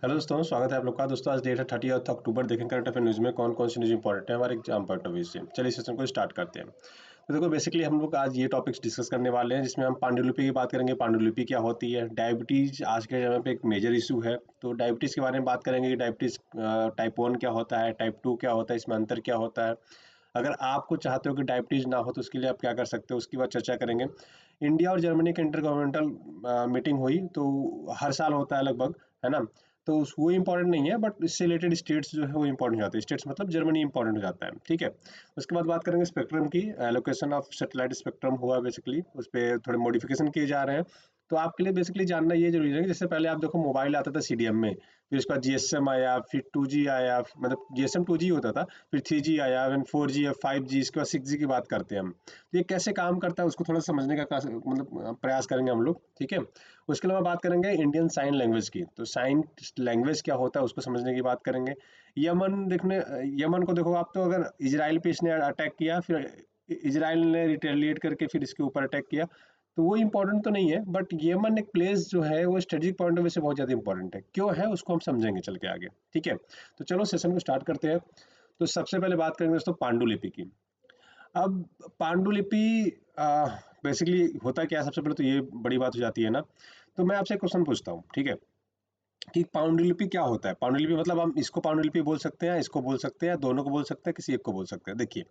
Hello दोस्तों, स्वागत है आप लोग का। दोस्तों आज डेट है 30 अक्टूबर। देखें करंट अफेयर न्यूज़ में कौन कौन सी न्यूज़ इंपॉर्टेंट है हमारे एग्जाम पॉइंट ऑफ व्यू से। चलिए सेशन को स्टार्ट करते हैं। तो देखो, बेसिकली हम लोग आज ये टॉपिक्स डिस्कस करने वाले हैं जिसमें हम पांडुलिपि की बात करेंगे। पांडुलिपि क्या होती है, डायबिटीज आज के समय पे एक मेजर इशू है, तो डायबिटीज के बारे में बात करेंगे कि डायबिटीज टाइप 1 क्या होता है, टाइप 2 क्या होता है, इसमें अंतर क्या होता है। अगर आपको चाहते हो कि डायबिटीज ना हो तो उसके लिए आप क्या कर सकते हो, उसकी बात चर्चा करेंगे। इंडिया और जर्मनी की इंटर गवर्नमेंटल मीटिंग हुई, तो हर साल होता है लगभग, है ना। तो वो इंपॉर्टेंट नहीं है, बट इससे रिलेटेड स्टेट्स जो है वो इंपॉर्टेंट हो जाते हैं। स्टेट्स मतलब जर्मनी इंपॉर्टेंट हो जाता है, ठीक है। उसके बाद बात करेंगे स्पेक्ट्रम की। एलोकेशन ऑफ सैटेलाइट स्पेक्ट्रम हुआ, बेसिकली उस पर थोड़े मॉडिफिकेशन किए जा रहे हैं। तो आपके लिए बेसिकली जानना ये जरूरी है कि जैसे पहले आप देखो मोबाइल आता था सीडीएम में, फिर उसके बाद जीएसएम आया, फिर 2G आया, मतलब जीएसएम 2G होता था, फिर 3G आया, फिर 4G या 5G, इसके बाद 6G की बात करते हैं हम। तो ये कैसे काम करता है उसको थोड़ा समझने का मतलब प्रयास करेंगे हम लोग, ठीक है। उसके अलावा बात करेंगे इंडियन साइन लैंग्वेज की। तो साइन लैंग्वेज क्या होता है उसको समझने की बात करेंगे। यमन को देखो आप, तो अगर इजराइल पे इसने अटैक किया, फिर इजराइल ने रिटेलिएट करके फिर इसके ऊपर अटैक किया, तो वो इंपॉर्टेंट तो नहीं है, बट यमन एक प्लेस जो है वो स्ट्रेटेजिक पॉइंट ऑफ व्यू से बहुत ज़्यादा इंपॉर्टेंट है। क्यों है उसको हम समझेंगे चल के आगे, ठीक है। तो चलो सेशन को स्टार्ट करते हैं। तो सबसे पहले बात करेंगे दोस्तों पांडुलिपि की। अब पांडुलिपि बेसिकली होता क्या है, सबसे पहले तो ये बड़ी बात हो जाती है ना। तो मैं आपसे एक क्वेश्चन पूछता हूँ, ठीक है, कि पांडुलिपि क्या होता है। पांडुलिपि मतलब हम इसको पांडुलिपि बोल सकते हैं, इसको बोल सकते हैं, दोनों को बोल सकते हैं, किसी एक को बोल सकते हैं। देखिए,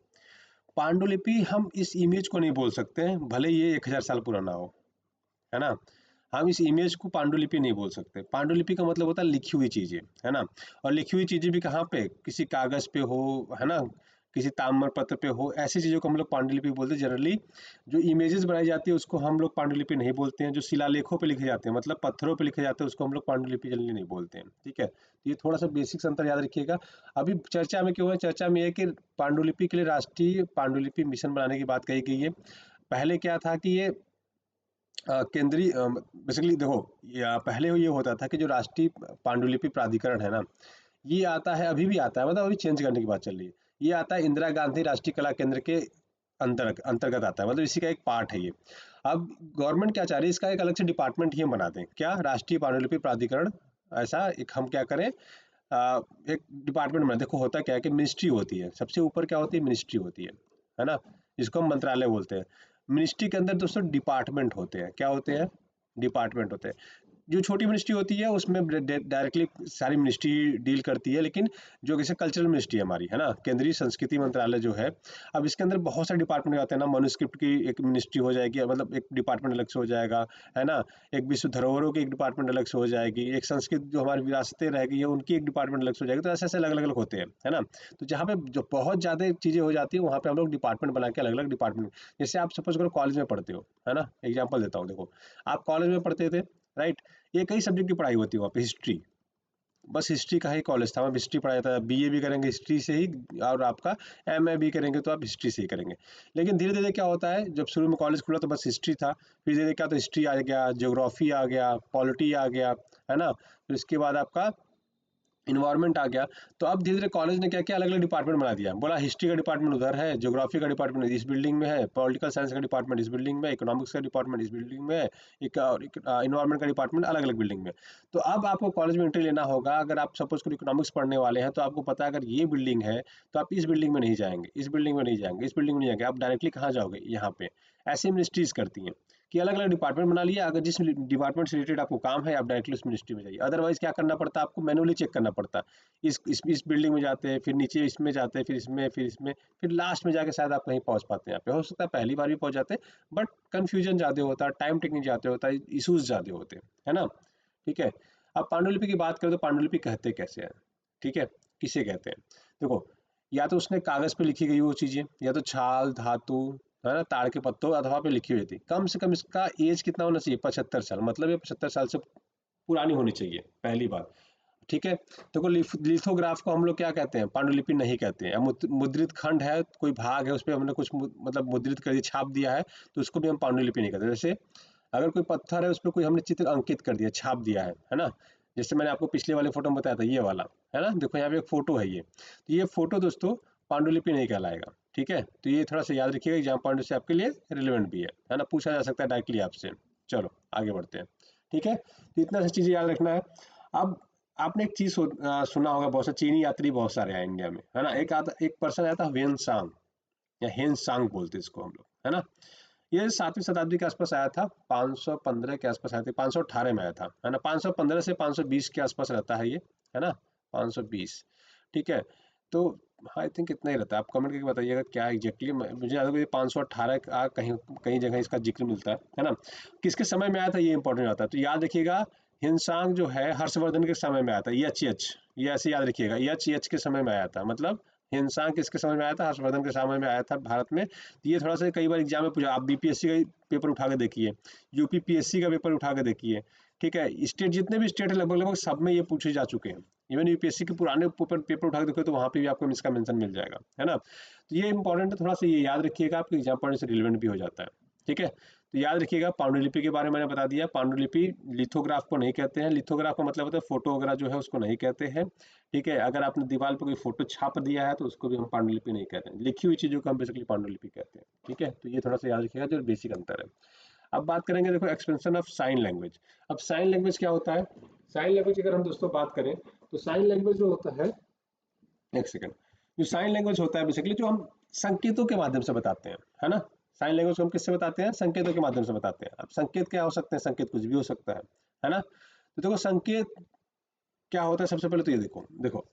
पांडुलिपि हम इस इमेज को नहीं बोल सकते हैं, भले ये 1000 साल पुराना हो, है ना। हम इस इमेज को पांडुलिपि नहीं बोल सकते। पांडुलिपि का मतलब होता है लिखी हुई चीजें, है ना। और लिखी हुई चीजें भी कहाँ पे, किसी कागज पे हो, है ना, किसी ताम्र पत्र पे हो, ऐसी चीजों को हम लोग पांडुलिपि बोलते हैं जनरली। जो इमेजेस बनाई जाती है उसको हम लोग पांडुलिपि नहीं बोलते हैं। जो शिलालेखों पे लिखे जाते हैं, मतलब पत्थरों पे लिखे जाते हैं, उसको हम लोग पांडुलिपि जनरली नहीं बोलते हैं, ठीक है। तो ये थोड़ा सा बेसिक अंतर याद रखिएगा। अभी चर्चा में क्यों है, चर्चा में ये है कि पांडुलिपि के लिए राष्ट्रीय पांडुलिपि मिशन बनाने की बात कही गई है। पहले क्या था कि ये केंद्रीय बेसिकली देखो, या पहले ये होता था कि जो राष्ट्रीय पांडुलिपि प्राधिकरण है ना, ये आता है, अभी भी आता है, मतलब अभी चेंज करने की बात चल रही है। ये आता है इंदिरा गांधी राष्ट्रीय कला केंद्र के अंतर्गत आता है, मतलब इसी का एक पार्ट है ये। अब गवर्नमेंट क्या चाह रही है, इसका एक अलग से डिपार्टमेंट ही हम बना दें, क्या, राष्ट्रीय पांडुलिपि प्राधिकरण। ऐसा एक हम क्या करें, एक डिपार्टमेंट बना। देखो होता क्या है कि मिनिस्ट्री होती है, सबसे ऊपर क्या होती है, मिनिस्ट्री होती है ना। जिसको हम मंत्रालय बोलते हैं। मिनिस्ट्री के अंदर दोस्तों डिपार्टमेंट होते हैं, क्या होते हैं, डिपार्टमेंट होते हैं। जो छोटी मिनिस्ट्री होती है उसमें डायरेक्टली सारी मिनिस्ट्री डील करती है, लेकिन जो जैसे कल्चरल मिनिस्ट्री है हमारी, है ना, केंद्रीय संस्कृति मंत्रालय जो है, अब इसके अंदर बहुत सारे डिपार्टमेंट आते हैं ना। मनुस्क्रिप्ट की एक मिनिस्ट्री हो जाएगी, मतलब एक डिपार्टमेंट अलग से हो जाएगा, है ना। एक विश्व धरोहरों की एक डिपार्टमेंट अलग से हो जाएगी, एक संस्कृत जो हमारी विरासतें रहेगी है उनकी एक डिपार्टमेंट अलग से हो जाएगी। तो ऐसे ऐसे अलग अलग होते हैं, है ना। तो जहाँ पे जो बहुत ज़्यादा चीज़ें हो जाती है वहाँ पे हम लोग डिपार्टमेंट बना के अलग अलग डिपार्टमेंट, जैसे आप सपोज करो कॉलेज में पढ़ते हो, है ना, एग्जाम्पल देता हूँ। देखो, आप कॉलेज में पढ़ते थे, राइट। ये कई सब्जेक्ट की पढ़ाई होती है वहाँ पे, हिस्ट्री, बस हिस्ट्री का ही कॉलेज था, वहाँ हिस्ट्री पढ़ाया था। बीए भी करेंगे हिस्ट्री से ही, और आपका एमए भी करेंगे तो आप हिस्ट्री से ही करेंगे। लेकिन धीरे धीरे क्या होता है, जब शुरू में कॉलेज खुला तो बस हिस्ट्री था, फिर धीरे धीरे क्या, तो हिस्ट्री आ गया, ज्योग्राफी आ गया, पॉलिटी आ गया, है ना। फिर उसके बाद आपका इन्वायरमेंट आ गया। तो अब धीरे धीरे कॉलेज ने क्या किया, अलग अलग डिपार्टमेंट बना दिया। बोला हिस्ट्री का डिपार्टमेंट उधर है, ज्योग्राफी का डिपार्टमेंट इस बिल्डिंग में है, पॉलिटिकल साइंस का डिपार्टमेंट इस बिल्डिंग में है, इकोनॉमिक्स का डिपार्टमेंट इस बिल्डिंग में है, एक इन्वायरमेंट का डिपार्टमेंट अलग अलग बिल्डिंग में। तो अब आपको कॉलेज में एंट्री लेना होगा, अगर आप सपोज करो इकोनॉमिक्स पढ़ने वाले हैं, तो आपको पता है अगर ये बिल्डिंग है तो आप इस बिल्डिंग में नहीं जाएंगे, इस बिल्डिंग में नहीं जाएंगे, इस बिल्डिंग में नहीं जाएंगे, आप डायरेक्टली कहाँ जाओगे, यहाँ पे। ऐसे मिनिस्ट्रीज करती हैं कि अलग अलग डिपार्टमेंट बना लिया, अगर जिस डिपार्टमेंट से रिलेटेड आपको काम है आप डायरेक्टली उस मिनिस्ट्री में जाइए। अदरवाइज क्या करना पड़ता है आपको, मैनुअली चेक करना पड़ता है। इस बिल्डिंग में जाते हैं, फिर नीचे इसमें जाते हैं, फिर इसमें, फिर इसमें, फिर लास्ट में जाके शायद आप कहीं पहुंच पाते हैं। यहाँ पे हो सकता है पहली बार भी पहुंच जाते हैं, बट कंफ्यूजन ज़्यादा होता है, टाइम टेकिंग ज़्यादा होता है, इशूज ज़्यादा होते हैं, है ना, ठीक है। अब पांडुलिपि की बात करें तो पांडुलिपि कहते कैसे हैं, ठीक है, किसे कहते हैं। देखो, या तो उसने कागज पे लिखी गई वो चीजें, या तो छाल धातु, है ना, ताड़ के पत्तों अथवा पे लिखी हुई थी। कम से कम इसका एज कितना होना चाहिए, 75 साल, मतलब ये 75 साल से पुरानी होनी चाहिए, पहली बात, ठीक है। देखो, लिथोग्राफ को हम लोग क्या कहते हैं, पांडुलिपि नहीं कहते हैं। अब मुद्रित खंड है, कोई भाग है उस पर हमने कुछ मतलब मुद्रित कर दिया, छाप दिया है, तो उसको भी हम पांडुलिपि नहीं कहते। जैसे अगर कोई पत्थर है उस पर कोई हमने चित्र अंकित कर दिया, छाप दिया है ना। जैसे मैंने आपको पिछले वाले फोटो में बताया था, ये वाला, है ना, देखो यहाँ पे एक फोटो है ये, तो ये फोटो दोस्तों पांडुलिपि नहीं कहलाएगा, ठीक है। तो ये थोड़ा सा याद रखिएगा, एग्जाम पॉइंट से आपके लिए रिलेवेंट भी है ना, पूछा जा सकता है डायरेक्टली आपसे। चलो आगे बढ़ते हैं, ठीक है। तो इतना सी चीजें याद रखना है। अब आपने एक चीज सुना होगा, बहुत सारे चीनी यात्री बहुत सारे आए इंडिया में, है ना। एक पर्सन आया था वेन सांग, या हेन सांग बोलते हैं इसको हम लोग, है ना। ये 7वीं शताब्दी के आसपास आया था, 515 के आसपास आया था, 518 में आया था, है ना। 515 से 520 के आसपास रहता है ये, है ना, 520, ठीक है। तो आई थिंक इतना ही रहता है, आप कमेंट करके बताइएगा क्या एग्जैक्टली, मुझे याद है 518 का कहीं कहीं जगह इसका जिक्र मिलता है ना। किसके समय में आया था ये इंपॉर्टेंट आता है, तो याद रखिएगा हिंसांग जो है हर्षवर्धन के समय में आया था, एच, ये ऐसे याद रखिएगा, एच के समय में आया था, मतलब हिंसांग किसके समय में आया था, हर्षवर्धन के समय में आया था भारत में। तो ये थोड़ा सा कई बार एग्जाम में पूछा, आप बीपीएससी का पेपर उठा के देखिए, यूपीपीएससी का पेपर उठा के देखिए, ठीक है। स्टेट जितने भी स्टेट है लगभग लगभग सब में ये पूछे जा चुके हैं। इवन यूपीएससी के पुराने पेपर उठा के देखो तो वहाँ पे भी आपको इसका मेंशन मिल जाएगा, है ना। तो ये इंपॉर्टेंट है, थोड़ा सा ये याद रखिएगा, आपके एग्जाम पढ़ने से रिलेवेंट भी हो जाता है, ठीक है। तो याद रखिएगा पांडुलिपि के बारे में मैंने बता दिया, पांडुलिपि लिथोग्राफ को नहीं कहते हैं, लिथोग्राफ का मतलब होता है फोटो वगैरह जो है उसको नहीं कहते हैं, ठीक है। अगर आपने दीवार पर कोई फोटो छाप दिया है तो उसको भी हम पांडुलिपि नहीं कहते हैं, लिखी हुई चीजों को हम बेसिकली पांडुलिपि कहते हैं, ठीक है। तो ये थोड़ा सा याद रखिएगा, जो बेसिक अंतर है। अब बात करेंगे, देखो एक्सपेंशन ऑफ साइन लैंग्वेज। अब साइन लैंग्वेज क्या होता है, साइन लैंग्वेज अगर हम दोस्तों बात करें तो साइन लैंग्वेज जो होता है, एक सेकंड, जो साइन लैंग्वेज होता है बेसिकली जो हम संकेतों के माध्यम से बताते हैं, है ना। साइन लैंग्वेज को हम किससे बताते हैं, संकेतों के माध्यम से बताते हैं। अब संकेत क्या हो सकते हैं, संकेत कुछ भी हो सकता है ना। तो देखो संकेत क्या होता है, सबसे पहले तो ये देखो देखो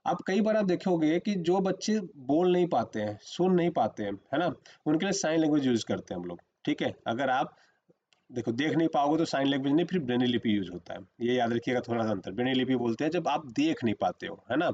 आप कई बार आप देखोगे कि जो बच्चे बोल नहीं पाते हैं, सुन नहीं पाते हैं, है ना, उनके लिए साइन लैंग्वेज यूज करते हैं हम लोग, ठीक है। अगर आप देखो देख नहीं पाओगे तो साइन लैंग्वेज नहीं, फिर ब्रेनी लिपि यूज होता है, ये याद रखिएगा थोड़ा सा अंतर। ब्रेनी लिपि बोलते हैं जब आप देख नहीं पाते हो, है ना।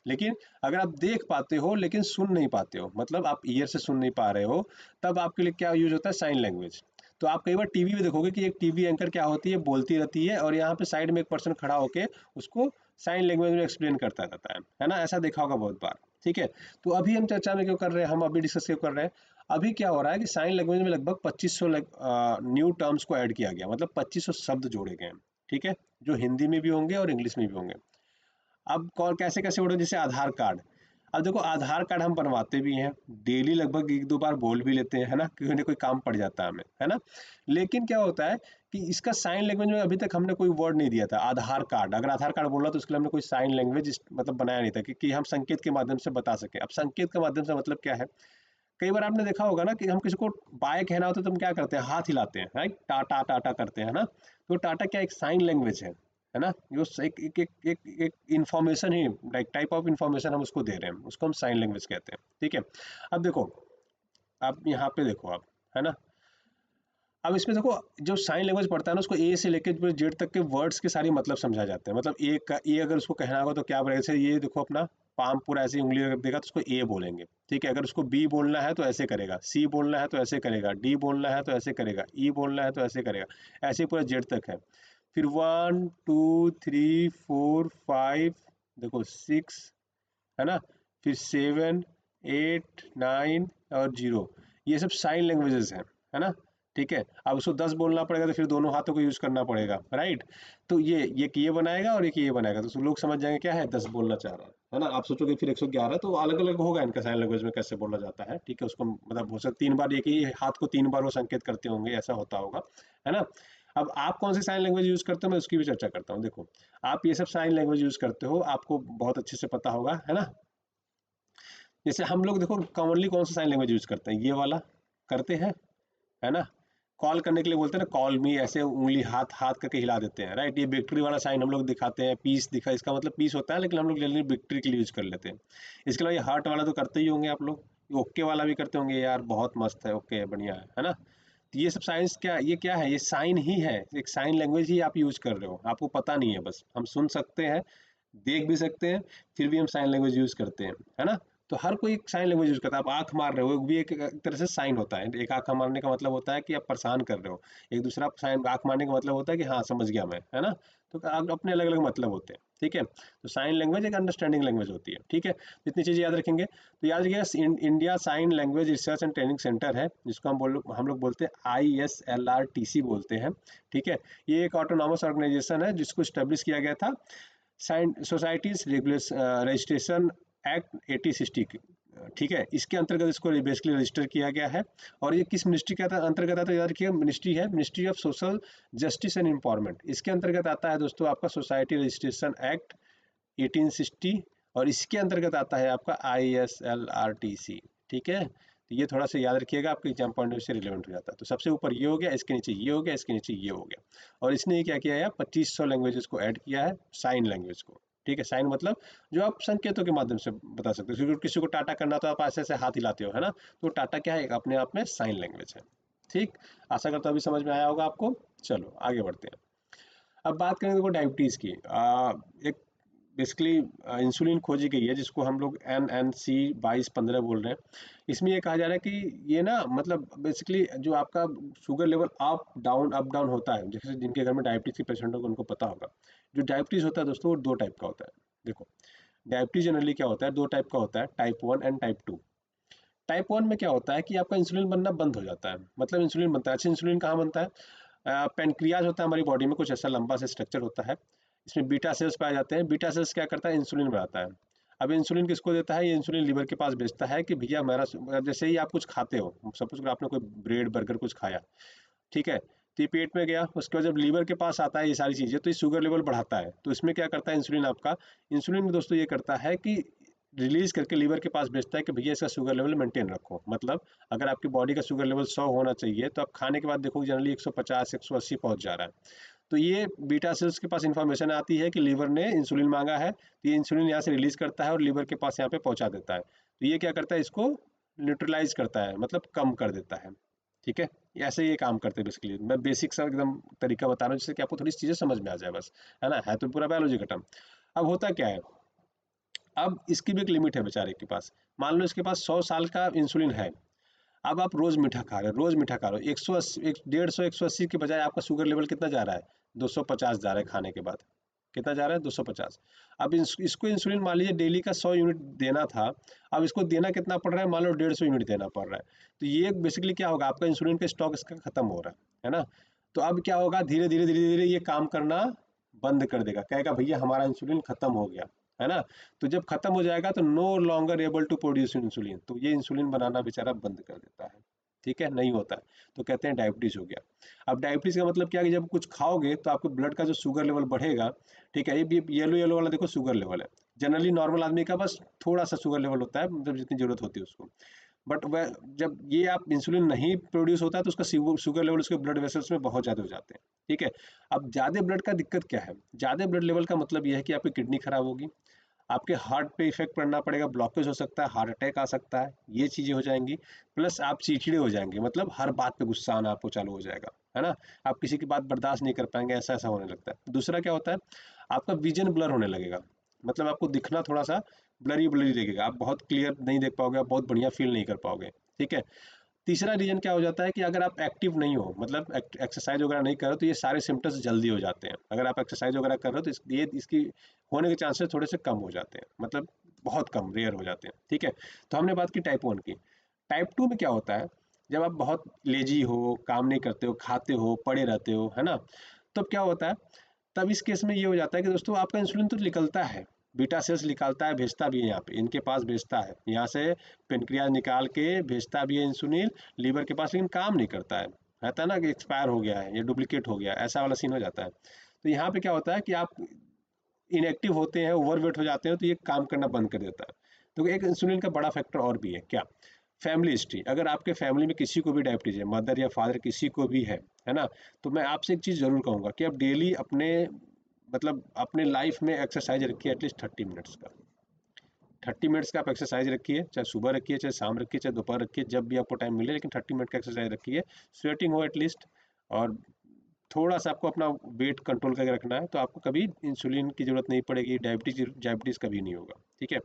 लेकिन अगर आप देख पाते हो लेकिन सुन नहीं पाते हो, मतलब आप ईयर से सुन नहीं पा रहे हो, तब आपके लिए क्या यूज होता है, साइन लैंग्वेज। तो आप कई बार टीवी में देखोगे कि एक टीवी एंकर क्या होती है, बोलती रहती है और यहाँ पे साइड में एक पर्सन खड़ा होके उसको साइन लैंग्वेज में एक्सप्लेन करता रहता है ना। ऐसा देखा होगा बहुत बार, ठीक है। तो अभी हम चर्चा में क्यों कर रहे हैं, हम अभी डिस्कस क्यों कर रहे हैं, अभी क्या हो रहा है कि साइन लैंग्वेज में लगभग 2500 न्यू टर्म्स को ऐड किया गया, मतलब 2500 शब्द जोड़े गए हैं, ठीक है, जो हिंदी में भी होंगे और इंग्लिश में भी होंगे। अब कौन कैसे कैसे जोड़े, जैसे आधार कार्ड। अब देखो आधार कार्ड हम बनवाते भी हैं, डेली लगभग एक दो बार बोल भी लेते हैं, है ना, क्योंकि ना कोई काम पड़ जाता है हमें, है ना। लेकिन क्या होता है कि इसका साइन लैंग्वेज में अभी तक हमने कोई वर्ड नहीं दिया था, आधार कार्ड, अगर आधार कार्ड बोलना तो उसके लिए हमने कोई साइन लैंग्वेज मतलब बनाया नहीं था कि हम संकेत के माध्यम से बता सके। अब संकेत के माध्यम से मतलब क्या है, कई बार आपने देखा होगा ना कि हम किसी को बाय कहना होता है तो हम क्या करते हैं, हाथ हिलाते हैं, राइट, टाटा टाटा करते हैं ना। तो टाटा क्या एक साइन लैंग्वेज है ना, जो एक information he, like type of information हम उसको दे रहे हैं, उसको हम साइन लैंग्वेज कहते हैं, ठीक है। अब देखो, आप यहाँ पे देखो आप, है ना। अब इसमें देखो जो साइन लैंग्वेज पढ़ता है ना उसको ए से लेकर जो जेड तक के वर्ड्स के सारे मतलब समझा जाते हैं, मतलब ए का ए अगर उसको कहना होगा तो क्या बोलेगा, जैसे ये देखो अपना पाम पूरा ऐसे उंगली रख देगा तो उसको ए बोलेंगे, ठीक है। अगर उसको बी बोलना है तो ऐसे करेगा, सी बोलना है तो ऐसे करेगा, डी बोलना है तो ऐसे करेगा, ई बोलना है तो ऐसे करेगा, ऐसे पूरा जेड तक है। फिर 1 2 3 4 5, देखो 6, है ना, फिर 7 8 9 और 0, ये सब साइन लैंग्वेजेस हैं, है ना, ठीक है। अब उसको 10 बोलना पड़ेगा तो फिर दोनों हाथों को यूज करना पड़ेगा, राइट। तो ये बनाएगा और एक ये बनाएगा, तो लोग समझ जाएंगे क्या है, 10 बोलना चाह रहा है ना। आप सोचोगे फिर 111, तो अलग अलग होगा इनका साइन लैंग्वेज में कैसे बोला जाता है, ठीक है। उसको मतलब हो सकता 3 बार, एक ही हाथ को 3 बार वो संकेत करते होंगे, ऐसा होता होगा, है ना। अब आप कौन सी साइन लैंग्वेज यूज करते हो, मैं उसकी भी चर्चा करता हूँ। देखो आप ये सब साइन लैंग्वेज यूज करते हो, आपको बहुत अच्छे से पता होगा, है ना। जैसे हम लोग देखो कॉमनली कौन सा साइन लैंग्वेज यूज करते हैं, ये वाला करते हैं, है ना। कॉल करने के लिए बोलते हैं ना, कॉल मी, ऐसे उंगली हाथ हाथ करके हिला देते हैं, राइट। ये विक्ट्री वाला साइन हम लोग दिखाते हैं, पीस दिखा, इसका मतलब पीस होता है, लेकिन हम लोग जनरली विक्ट्री के लिए यूज कर लेते हैं। इसके अलावा ये हार्ट वाला तो करते ही होंगे आप लोग, ओके वाला भी करते होंगे, यार बहुत मस्त है, ओके बढ़िया है ना। तो ये सब साइंस क्या है, ये साइन ही है, एक साइन लैंग्वेज ही आप यूज कर रहे हो, आपको पता नहीं है, बस हम सुन सकते हैं, देख भी सकते हैं, फिर भी हम साइन लैंग्वेज यूज करते हैं, है ना। तो हर कोई एक साइन लैंग्वेज यूज करता है। आप आंख मार रहे हो, वो भी एक तरह से साइन होता है, एक आंख मारने का मतलब होता है कि आप परेशान कर रहे हो, एक दूसरा साइन आंख मारने का मतलब होता है कि हाँ समझ गया मैं, है ना। तो अपने अलग अलग मतलब होते हैं, ठीक है। तो साइन लैंग्वेज एक अंडरस्टैंडिंग लैंग्वेज होती है, ठीक है। जितनी चीजें याद रखेंगे, तो याद रखिएगा India sign language research and training centre है, जिसको हम लोग बोलते हैं ISLRTC बोलते हैं, ठीक है। ये एक ऑटोनॉमस ऑर्गेनाइजेशन है जिसको स्टेब्लिश किया गया था सोसाइटीज रेगुलेशन रजिस्ट्रेशन एक्ट 1860 ठीक है, इसके अंतर्गत इसको बेसिकली रजिस्टर किया गया है। और ये किस मिनिस्ट्री के अंतर्गत आता है, याद रखिएगा, मिनिस्ट्री है ministry of social justice and empowerment. इसके अंतर्गत आता है दोस्तों आपका सोसाइटी रजिस्ट्रेशन एक्ट 1860, और इसके अंतर्गत आता है आपका ISLRTC। ठीक है, तो ये थोड़ा सा याद रखिएगा, आपके एग्जाम पॉइंट ऑफ व्यू से रिलेवेंट हो जाता है। तो सबसे ऊपर ये हो गया, इसके नीचे ये हो गया, इसके नीचे ये हो गया। और इसने ये क्या किया है, 2500 लैंग्वेजेस को ऐड किया है, साइन लैंग्वेज को। ठीक है, साइन मतलब जो आप संकेतों के माध्यम से बता सकते हो, क्योंकि किसी को टाटा करना तो आप ऐसे ऐसे हाथ हिलाते हो, है ना, तो टाटा क्या है, एक अपने आप में साइन लैंग्वेज है। ठीक, आशा करता हूँ अभी समझ में आया होगा आपको। चलो आगे बढ़ते हैं। अब बात करें देखो डायबिटीज़ की। एक बेसिकली इंसुलिन खोजी गई है, जिसको हम लोग NNC 2215 बोल रहे हैं। इसमें ये कहा जा रहा है कि ये ना मतलब बेसिकली जो आपका शुगर लेवल अप डाउन होता है, जैसे जिनके घर में डायबिटीज़ के पेशेंट होगा उनको पता होगा। जो डायबिटीज़ होता है दोस्तों, वो दो टाइप का होता है। देखो, डायबिटीज़ जनरली क्या होता है, दो टाइप का होता है, टाइप 1 एंड टाइप 2। टाइप 1 में क्या होता है कि आपका इंसुलिन बनना बंद हो जाता है, मतलब इंसुलिन बनता है। अच्छा, इंसुलिन कहाँ बनता है? पेनक्रियाज होता है हमारी बॉडी में, कुछ ऐसा लंबा सा स्ट्रक्चर होता है। इसमें बीटा सेल्स पाए जाते हैं। बीटा सेल्स क्या करता है, इंसुलिन बनाता है। अब इंसुलिन किसको देता है, ये इंसुलिन लीवर के पास भेजता है कि भैया हमारा, जैसे ही आप कुछ खाते हो, सपोज अगर आपने कोई ब्रेड बर्गर कुछ खाया, ठीक है, तो ये पेट में गया, उसके बाद जब लीवर के पास आता है ये सारी चीज़ें, तो ये शुगर लेवल बढ़ाता है। तो इसमें क्या करता है इंसुलिन आपका, इंसुलिन दोस्तों ये करता है कि रिलीज करके लीवर के पास भेजता है कि भैया इसका शुगर लेवल मेंटेन रखो। मतलब अगर आपकी बॉडी का शुगर लेवल 100 होना चाहिए, तो आप खाने के बाद देखो जनरली 150 180 पहुंच जा रहा है। तो ये बीटा सेल्स के पास इंफॉर्मेशन आती है कि लीवर ने इंसुलिन मांगा है, तो ये इंसुलिन यहाँ से रिलीज करता है और लीवर के पास यहाँ पे पहुंचा देता है। तो ये क्या करता है, इसको न्यूट्रलाइज करता है, मतलब कम कर देता है। ठीक है, ऐसे ये काम करते हैं बेसिकली। मैं बेसिक सा एकदम तरीका बता रहा हूँ, जिससे कि आपको थोड़ी चीज़ें समझ में आ जाए बस, है ना, है तो पूरा बायोलॉजी का टर्म। अब होता क्या है, अब इसकी भी एक लिमिट है बेचारे के पास। मान लो इसके पास 100 साल का इंसुलिन है। अब आप रोज मीठा खा रहे हो, रोज मीठा खा रहे हो, 180 150 180 के बजाय आपका शुगर लेवल कितना जा रहा है, 250 जा रहा है खाने के बाद। कितना जा रहा है, 250। अब इसको इंसुलिन मान लीजिए डेली का 100 यूनिट देना था, अब इसको देना कितना पड़ रहा है, मान लो 150 यूनिट देना पड़ रहा है। तो ये बेसिकली क्या होगा, आपका इंसुलिन का स्टॉक इसका खत्म हो रहा है ना। तो अब क्या होगा, धीरे धीरे धीरे धीरे ये काम करना बंद कर देगा, कहेगा भैया हमारा इंसुलिन खत्म हो गया, है ना। तो जब खत्म हो जाएगा तो no longer able to produce insulin, तो ये इंसुलिन बनाना बेचारा बंद कर देता है। ठीक है, नहीं होता है, तो कहते हैं डायबिटीज हो गया। अब डायबिटीज का मतलब क्या है कि जब कुछ खाओगे तो आपके ब्लड का जो शुगर लेवल बढ़ेगा। ठीक है, ये भी येलो येलो वाला देखो शुगर लेवल है। जनरली नॉर्मल आदमी का बस थोड़ा सा शुगर लेवल होता है, मतलब जितनी जरूरत होती है उसको। बट वह जब ये आप इंसुलिन नहीं प्रोड्यूस होता है, तो उसका शुगर लेवल उसके ब्लड वेसल्स में बहुत ज़्यादा हो जाते हैं। ठीक है, अब ज़्यादा ब्लड का दिक्कत क्या है, ज़्यादा ब्लड लेवल का मतलब यह है कि आपकी किडनी खराब होगी, आपके हार्ट पे इफेक्ट पड़ना पड़ेगा, ब्लॉकेज हो सकता है, हार्ट अटैक आ सकता है, ये चीज़ें हो जाएंगी। प्लस आप चिड़चिड़े हो जाएंगे, मतलब हर बात पे गुस्सा आना आपको चालू हो जाएगा, है ना। आप किसी की बात बर्दाश्त नहीं कर पाएंगे, ऐसा ऐसा होने लगता है। दूसरा क्या होता है, आपका विजन ब्लर होने लगेगा, मतलब आपको दिखना थोड़ा सा ब्लरी ब्लरी लगेगा, आप बहुत क्लियर नहीं देख पाओगे, आप बहुत बढ़िया फील नहीं कर पाओगे। ठीक है, तीसरा रीजन क्या हो जाता है कि अगर आप एक्टिव नहीं हो, मतलब एक्सरसाइज वगैरह नहीं कर रहे हो, तो ये सारे सिम्टम्स जल्दी हो जाते हैं। अगर आप एक्सरसाइज वगैरह कर रहे हो तो ये इसकी होने के चांसेस थोड़े से कम हो जाते हैं, मतलब बहुत कम, रेयर हो जाते हैं। ठीक है, तो हमने बात की टाइप 1 की। टाइप 2 में क्या होता है, जब आप बहुत लेजी हो, काम नहीं करते हो, खाते हो, पड़े रहते हो, है ना, तब क्या होता है, तब इस केस में ये हो जाता है कि दोस्तों आपका इंसुलिन तो निकलता है, बीटा सेल्स निकालता है, भेजता भी है, यहाँ पे इनके पास भेजता है, यहाँ से पेनक्रियाज निकाल के भेजता भी है इंसुलिन लीवर के पास, लेकिन काम नहीं करता है। रहता है ना कि एक्सपायर हो गया है या डुप्लीकेट हो गया है, ऐसा वाला सीन हो जाता है। तो यहाँ पे क्या होता है कि आप इनएक्टिव होते हैं, ओवरवेट हो जाते हैं, तो ये काम करना बंद कर देता है। तो एक इंसुलिन का बड़ा फैक्टर और भी है क्या, फैमिली हिस्ट्री। अगर आपके फैमिली में किसी को भी डायबिटीज है, मदर या फादर किसी को भी है ना, तो मैं आपसे एक चीज़ ज़रूर कहूँगा कि आप डेली अपने, मतलब अपने लाइफ में एक्सरसाइज रखिए एटलीस्ट 30 मिनट्स का। 30 मिनट्स का आप एक्सरसाइज रखिए, चाहे सुबह रखिए, चाहे शाम रखिए, चाहे दोपहर रखिए, जब भी आपको टाइम मिले, लेकिन 30 मिनट का एक्सरसाइज रखिए। स्वेटिंग हो एटलीस्ट, और थोड़ा सा आपको अपना वेट कंट्रोल करके रखना है, तो आपको कभी इंसुलिन की जरूरत नहीं पड़ेगी, डायबिटीज डायबिटीज़ कभी नहीं होगा। ठीक है,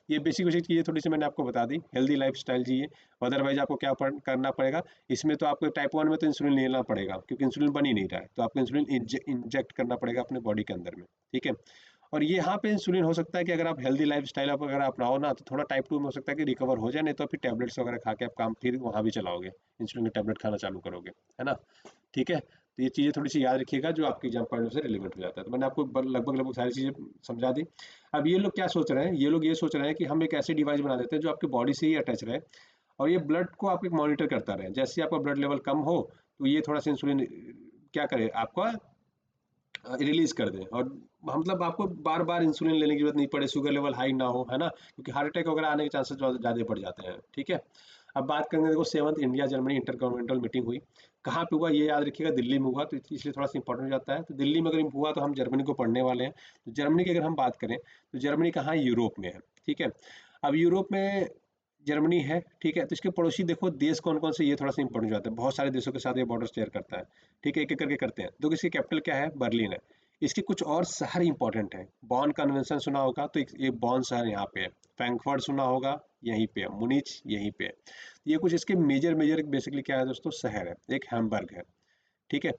ये बेसिक बेसिक चीज़ें थोड़ी सी मैंने आपको बता दी। हेल्दी लाइफ स्टाइल जिए, अदरवाइज आपको क्या करना पड़ेगा, इसमें तो आपको टाइप 1 में तो इंसुलिन लेना पड़ेगा, क्योंकि इंसुलिन बन ही नहीं रहा है, तो आपको इंसुलिन इंजेक्ट करना पड़ेगा अपने बॉडी के अंदर में। ठीक है, और ये यहाँ पे इंसुलिन हो सकता है कि अगर आप हेल्दी लाइफ स्टाइल आप अगर अपनाओ ना, तो थोड़ा टाइप 2 में हो सकता है कि रिकवर हो जाए, नहीं तो फिर टैबलेट्स वगैरह खा के आप काम फिर वहाँ भी चलाओगे, इंसुलिन के टैबलेट खाना चालू करोगे, है ना। ठीक है, तो ये चीज़ें थोड़ी सी याद रखिएगा जो आपके एग्जाम पॉइंट से रिलेवेंट हो जाता है। तो मैंने आपको लगभग लगभग सारी चीज़ें समझा दी। अब ये लोग क्या सोच रहे हैं, ये लोग ये सोच रहे हैं कि हम एक ऐसी डिवाइस बना देते हैं जो आपकी बॉडी से ही अटैच रहे और ये ब्लड को आपको मॉनिटर करता रहे। जैसे ही आपका ब्लड लेवल कम हो तो ये थोड़ा सा इंसुलिन क्या करे, आपका रिलीज कर दें, और मतलब आपको बार बार इंसुलिन लेने की जरूरत नहीं पड़े, शुगर लेवल हाई ना हो, है ना, क्योंकि हार्ट अटैक वगैरह आने के चांसेस ज़्यादा बढ़ जाते हैं। ठीक है, अब बात करेंगे, देखो 7th India Germany inter governmental meeting हुई, कहाँ पे हुआ ये याद रखिएगा, दिल्ली में हुआ, तो इसलिए थोड़ा सा इंपॉर्टेंट हो जाता है। तो दिल्ली में अगर हुआ तो हम जर्मनी को पढ़ने वाले हैं। तो जर्मनी की अगर हम बात करें तो जर्मनी कहाँ है, यूरोप में है। ठीक है, अब यूरोप में जर्मनी है, ठीक है, तो इसके पड़ोसी देखो देश कौन कौन से, ये थोड़ा सा इंपॉर्टेंट हो जाता है। बहुत सारे देशों के साथ ये बॉर्डर शेयर करता है। ठीक है, एक एक करके करते हैं। तो इसकी कैपिटल क्या है, बर्लिन है। इसके कुछ और शहर इंपॉर्टेंट हैं। बॉन कन्वेंशन सुना होगा, तो ये बॉन शहर यहाँ पे है। फ्रैंकफर्ट सुना होगा, यहीं पे है। मुनिच यहीं पे है। ये कुछ इसके मेजर मेजर बेसिकली क्या है दोस्तों, शहर है। एक हैम्बर्ग है। ठीक है,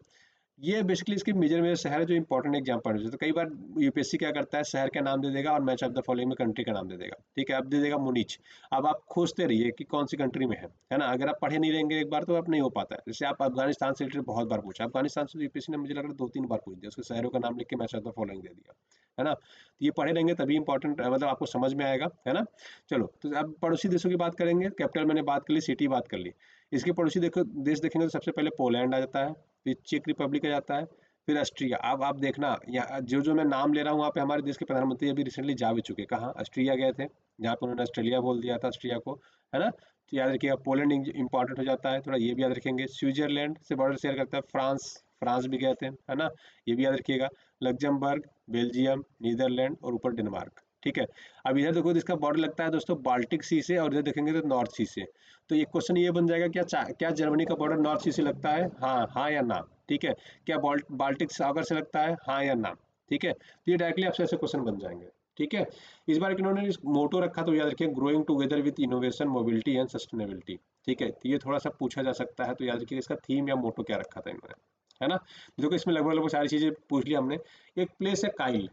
ये बेसिकली इसके मेजर मेजर शहर है जो इंपॉर्टेंट एग्जाम पॉइंट है। तो कई बार यूपीएससी क्या करता है, शहर का नाम दे देगा और मैच ऑफ द फॉलोइंग में कंट्री का नाम दे देगा। ठीक है, अब दे देगा मुनिच। अब आप खोजते रहिए कि कौन सी कंट्री में है ना। अगर आप पढ़े नहीं रहेंगे एक बार तो आप नहीं हो पाता है। जैसे आप अफगानिस्तान से रिलेटेड बहुत बार पूछा, अफगानिस्तान से यूपीएससी ने मुझे लग रहा है 2-3 बार पूछ दिया, उसके शहरों का नाम लिख के मैच ऑफ द फॉलोइंग दे दिया, है ना। तो ये पढ़े रहेंगे तभी इंपॉर्टेंट मतलब आपको समझ में आएगा, है ना। चलो, तो अब पड़ोसी देशों की बात करेंगे। कैपिटल मैंने बात कर ली, सिटी बात कर ली। इसके पड़ोसी देखो देश देखेंगे तो सबसे पहले पोलैंड आ जाता है, फिर चेक रिपब्लिक आ जाता है, फिर ऑस्ट्रिया। अब आप देखना, यहाँ जो जो मैं नाम ले रहा हूँ वहाँ पे हमारे देश के प्रधानमंत्री अभी रिसेंटली जा भी चुके। कहाँ, ऑस्ट्रिया गए थे, जहाँ पे उन्होंने ऑस्ट्रेलिया बोल दिया था ऑस्ट्रिया को, है ना। तो याद रखिएगा, पोलैंड इंपॉर्टेंट हो जाता है, थोड़ा ये भी याद रखेंगे। स्विट्जरलैंड से बॉर्डर शेयर करता है फ्रांस, फ्रांस भी गए थे, है ना, ये भी याद रखिएगा। लग्जमबर्ग, बेल्जियम, नीदरलैंड और ऊपर डेनमार्क। ठीक है, अब इधर देखो, इसका बॉर्डर लगता है दोस्तों बाल्टिक सी से, और इधर देखेंगे तो नॉर्थ सी से। तो ये क्वेश्चन ये बन जाएगा, क्या जर्मनी का बॉर्डर नॉर्थ सी से लगता है, हाँ हाँ या ना। ठीक है, क्या बाल्टिक सागर से लगता है, हाँ या ना। ठीक है, तो ये डायरेक्टली आपसे ऐसे क्वेश्चन बन जाएंगे। ठीक है, इस बार इन्होंने मोटो रखा तो याद रखिए, growing together with innovation, mobility and sustainability. ठीक है, तो ये थोड़ा सा पूछा जा सकता है, तो याद रखिए इसका थीम या मोटो क्या रखा था इन्होंने, है ना। देखो इसमें लगभग लगभग सारी चीजें पूछ ली हमने। एक प्लेस है काइल,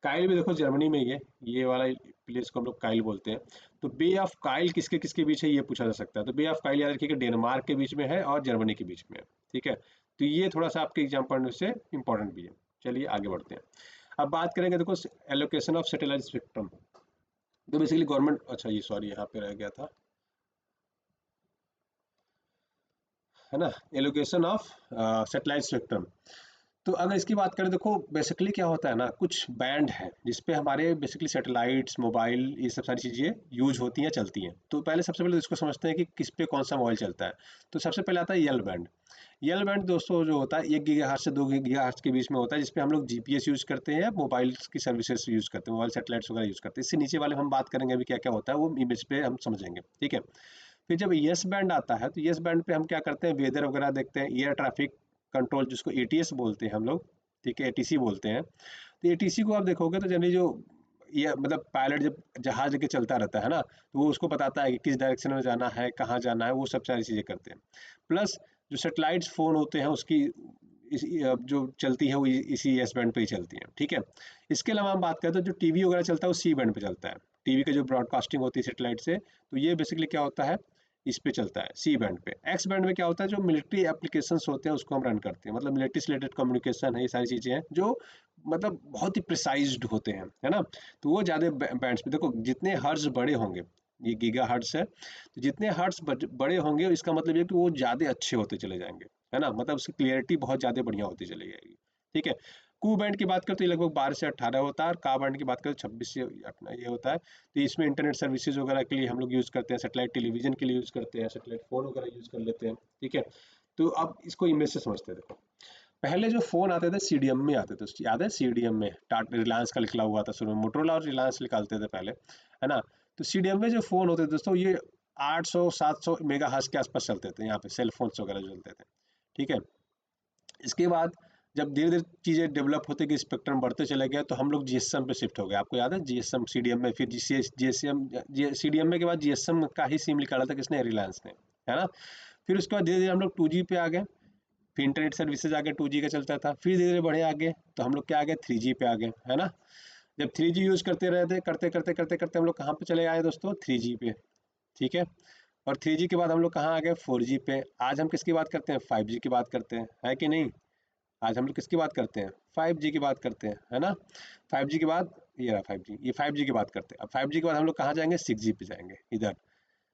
काइल भी देखो जर्मनी में ही है, ये वाला प्लेस को हम लोग काइल बोलते हैं। तो बे ऑफ काइल किसके किसके बीच है, ये पूछा जा सकता है। तो बे ऑफ काइल याद रखिए कि डेनमार्क के बीच में है और जर्मनी के बीच में है। ठीक है, तो ये थोड़ा सा आपके एग्जाम पॉइंट से इंपॉर्टेंट भी है। चलिए आगे बढ़ते हैं। अब बात करेंगे, देखो एलोकेशन ऑफ सैटेलाइट स्पेक्ट्रम। तो बेसिकली गवर्नमेंट, अच्छा ये सॉरी यहाँ पे रह गया था, है ना, एलोकेशन ऑफ सैटेलाइट स्पेक्ट्रम। तो अगर इसकी बात करें, देखो बेसिकली क्या होता है ना, कुछ बैंड है जिसपे हमारे बेसिकली सैटेलाइट्स, मोबाइल, ये सब सारी चीज़ें यूज होती हैं, चलती हैं। तो पहले सबसे पहले तो इसको समझते हैं कि किस पे कौन सा मोबाइल चलता है। तो सबसे पहले आता है यल बैंड। यल बैंड दोस्तों जो होता है 1 गीगाहर्ट्ज से 2 गीगाहर्ट्ज के बीच में होता है, जिसपे हम लोग जीपीएस यूज करते हैं, मोबाइल की सर्विसेज यूज करते हैं, मोबाइल सैटेलाइट्स वगैरह यूज करते हैं। इससे नीचे वाले हम बात करेंगे अभी क्या क्या होता है, वो इमेज पे हम समझेंगे। ठीक है, फिर जब यस बैंड आता है तो यस बैंड पे हम क्या करते हैं, वेदर वगैरह देखते हैं, एयर ट्रैफिक कंट्रोल जिसको एटीएस बोलते हैं हम लोग, ठीक है, एटीसी बोलते हैं। तो एटीसी को आप देखोगे तो जनरली जो ये मतलब पायलट जब जहाज लेके चलता रहता है ना, तो वो उसको बताता है कि किस डायरेक्शन में जाना है, कहाँ जाना है, वो सब सारी चीज़ें करते हैं। प्लस जो सेटेलाइट्स फ़ोन होते हैं उसकी जो चलती है वो इसी एस बैंड पे ही चलती है। ठीक है, इसके अलावा हम बात करें तो जो टीवी वगैरह चलता है वो सी बैंड पे चलता है। टीवी का जो ब्रॉडकास्टिंग होती है सेटेलाइट से, तो ये बेसिकली क्या होता है, इस पे चलता है सी बैंड पे। एक्स बैंड में क्या होता है, जो मिलिट्री एप्लीकेशंस होते हैं उसको हम रन करते हैं, मतलब मिलिट्री से रिलेटेड कम्युनिकेशन है, ये सारी चीज़ें हैं जो मतलब बहुत ही प्रिसाइज्ड होते हैं, है ना। तो वो ज़्यादा बैंड्स पे, देखो जितने हर्ट्ज बड़े होंगे, ये गीगा हर्ट्ज है, तो जितने हर्ट्ज बड़े होंगे इसका मतलब ये कि वो ज़्यादा अच्छे होते चले जाएंगे, है ना, मतलब उसकी क्लियरिटी बहुत ज़्यादा बढ़िया होती चली जाएगी। ठीक है, कू बैंड की बात करें तो ये लगभग 12 से 18 होता है, और का बैंड की बात करें तो 26 से अपना ये होता है। तो इसमें इंटरनेट सर्विसेज वगैरह के लिए हम लोग यूज़ करते हैं, सेटेलाइट टेलीविजन के लिए यूज़ करते हैं, सेटेलाइट फ़ोन वगैरह यूज़ कर लेते हैं। ठीक है, तो अब इसको इमेज से समझते हैं। देखो पहले जो फ़ोन आते थे सीडीएम में आते थे, याद है सीडीएम में टाटा रिलायंस का निकला हुआ था शुरू में, मोटरोला और रिलायंस निकालते थे पहले, है ना। तो सीडीएम में जो फ़ोन होते थे दोस्तों, ये 800-700 मेगाहर्ट्ज के आसपास चलते थे, यहाँ पे सेल फोन्स वगैरह जो चलते थे। ठीक है, इसके बाद जब धीरे धीरे चीज़ें डेवलप होते गई, स्पेक्ट्रम बढ़ते चले गए, तो हम लोग जीएसएम पे शिफ्ट हो गए। आपको याद है जीएसएम सीडीएम में, फिर जीएसएम, सीडीएम के बाद जीएसएम का ही सिम निकाला था किसने, रिलायंस ने, है ना। फिर उसके बाद धीरे धीरे हम लोग 2G पे आ गए, फिर इंटरनेट सर्विसेज आगे 2G का चलता था, फिर धीरे धीरे बढ़े आगे तो हम लोग क्या आ गए, 3G पे आ गए, है ना। जब 3G यूज़ करते रहे थे, करते करते करते करते हम लोग कहाँ पे चले आए दोस्तों, 3G पे। ठीक है, और 3G के बाद हम लोग कहाँ आ गए, 4G पे। आज हम किसकी बात करते हैं, 5G की बात करते हैं, है कि नहीं। आज हम लोग किसकी बात करते हैं? 5G की बात करते हैं, है ना? 5G के बाद ये रहा 5G, ये 5G की बात करते हैं। अब 5G के बाद हम लोग कहाँ जाएंगे? 6G पे जाएंगे इधर।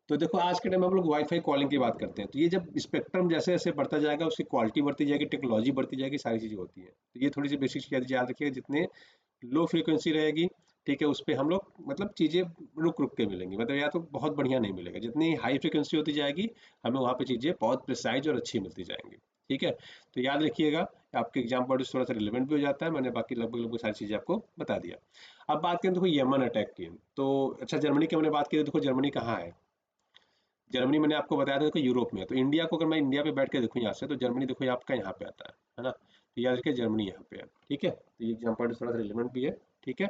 तो देखो आज के टाइम में हम लोग वाईफाई कॉलिंग की बात करते हैं, तो ये जब स्पेक्ट्रम जैसे जैसे बढ़ता जाएगा उसकी क्वालिटी बढ़ती जाएगी, टेक्नोलॉजी बढ़ती जाएगी, सारी चीज़ें होती हैं। तो ये थोड़ी सी बेसिक चीज़ याद रखिएगा, जितने लो फ्रीक्वेंसी रहेगी, ठीक है, उस पे हम लोग मतलब चीज़ें रुक रुक के मिलेंगी, मतलब या तो बहुत बढ़िया नहीं मिलेगा। जितनी हाई फ्रीक्वेंसी होती जाएगी हमें वहाँ पे चीज़ें बहुत प्रिसाइज और अच्छी मिलती जाएंगी। ठीक है, तो याद रखिएगा, आपके एग्जाम पॉइंट से थोड़ा सा रिलेवेंट भी हो जाता है। मैंने बाकी लगभग लगभग सारी चीज़ें आपको बता दिया। अब बात करें देखो यमन अटैक की, तो अच्छा जर्मनी की हमने बात की, तो देखो जर्मनी कहाँ है? जर्मनी मैंने आपको बताया था देखो यूरोप में है। तो इंडिया को अगर मैं इंडिया पे बैठ के देखूँ यहाँ से, तो जर्मनी देखो ये आपका यहाँ पे आता है ना? तो याद रखिए जर्मनी यहाँ पे है। ठीक है, तो ये एग्जाम पॉइंट थोड़ा सा रिलेवेंट भी है। ठीक है,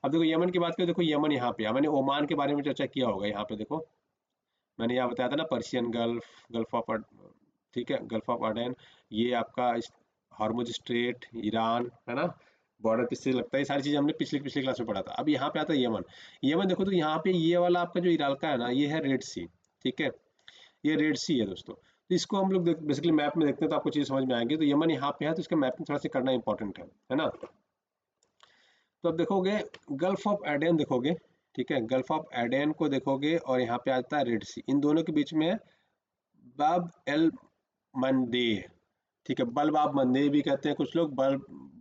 अब देखो यमन की बात करें, देखो यमन यहाँ पे है। मैंने ओमान के बारे में चर्चा किया होगा, यहाँ पे देखो मैंने यहाँ बताया था ना, पर्शियन गल्फ, गल्फ ऑफ ठीक है, गल्फ ऑफ अडेन, ये आपका हार्मुज स्ट्रेट, ईरान, है ना? बॉर्डर किससे लगता है, ये सारी चीज़ें हमने पिछली पिछली क्लास में पढ़ा था। अब यहाँ पे आता है यमन। यमन देखो, तो यहाँ पे ये वाला आपका जो इलाका है ना, ये है रेड सी। ठीक है, ये रेड सी है दोस्तों। तो इसको हम लोग बेसिकली मैप में देखते हैं तो आपको चीज़ समझ में आएगी। तो यमन यहाँ पे है, तो इसका मैपिंग थोड़ा सा करना इंपॉर्टेंट है ना? तो अब देखोगे गल्फ ऑफ एडेन देखोगे, ठीक है, गल्फ ऑफ एडेन को देखोगे और यहाँ पे आता है रेड सी, इन दोनों के बीच में है बाब एल मंदे। ठीक है, बल बाब मंदे भी कहते हैं कुछ लोग, बल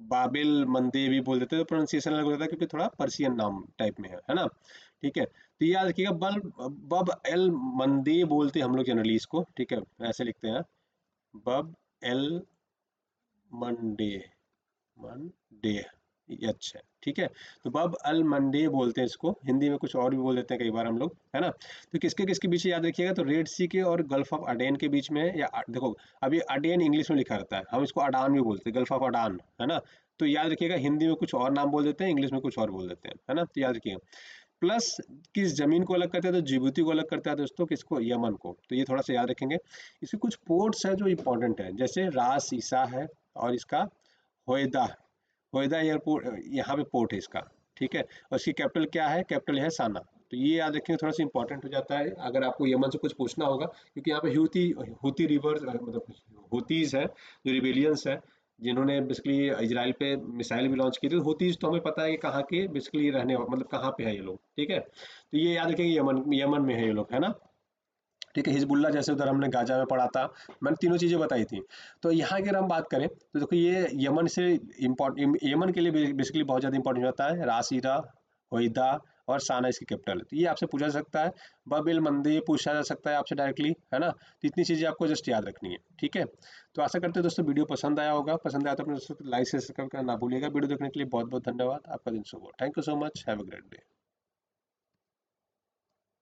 बाबिल मंदे भी बोल देते हैं, तो प्रोनाउंसिएशन अलग हो जाता है क्योंकि थोड़ा पर्शियन नाम टाइप में है ना? ठीक है, तो ये याद रखिएगा, बल बब एल मंदे बोलते हैं हम लोग जनरली इसको। ठीक है, ऐसे लिखते हैं, बब एल मंडे, मंडे, ये अच्छा है। ठीक है, तो बब अल मंडे बोलते हैं इसको, हिंदी में कुछ और भी बोल देते हैं कई बार हम लोग, है ना? तो किसके किसके बीच याद रखिएगा, तो रेड सी के और गल्फ ऑफ अडेन के बीच में है, या देखो अभी अडेन इंग्लिश में लिखा रहता है, हम इसको अडान भी बोलते हैं, गल्फ ऑफ अडान, है ना? तो याद रखिएगा हिंदी में कुछ और नाम बोल देते हैं, इंग्लिश में कुछ और बोल देते हैं, है ना? तो याद रखिएगा, प्लस किस जमीन को अलग करते हैं, तो जिबूती को अलग करता है दोस्तों, किसको? यमन को। तो ये थोड़ा सा याद रखेंगे। इसके कुछ पोर्ट्स हैं जो इंपॉर्टेंट है, जैसे रास ईसा है, और इसका होयदा, होयदा एयरपोर्ट, यहाँ पे पोर्ट है इसका। ठीक है, और इसकी कैपिटल क्या है? कैपिटल है साना। तो ये याद रखेंगे, थोड़ा सा इंपॉर्टेंट हो जाता है अगर आपको यमन से कुछ पूछना होगा, क्योंकि यहाँ पे हूती हूती रिवर मतलब हूतीज है, जो रिबेलियंस है, जिन्होंने बेसिकली इजराइल पे मिसाइल भी लॉन्च की थी। हूतीज तो हमें पता है कि कहाँ के बेसिकली रहने मतलब कहाँ पे है ये लोग। ठीक है, तो ये याद रखेंगे, यमन यमन में है ये लोग, है ना? ठीक है, हिजबुल्ला जैसे उधर हमने गाजा में पढ़ा था, मैंने तीनों चीज़ें बताई थी। तो यहाँ की अगर हम बात करें, तो देखो ये यमन से यमन के लिए बेसिकली बहुत ज़्यादा इंपॉर्टेंट होता है, रासीरा, होइदा और साना इसकी कैपिटल है। तो ये आपसे पूछा जा सकता है, बबिल मंदी पूछा जा सकता है आपसे डायरेक्टली, है ना? तो इतनी चीज़ें आपको जस्ट याद रखनी है। ठीक है, तो आशा करते हैं दोस्तों वीडियो पसंद आया होगा। पसंद आया तो अपने दोस्तों को लाइक से सब्सक्राइब करना ना भूलिएगा। वीडियो देखने के लिए बहुत बहुत धन्यवाद। आपका दिन शुभ हो। Thank you so much, have a great day.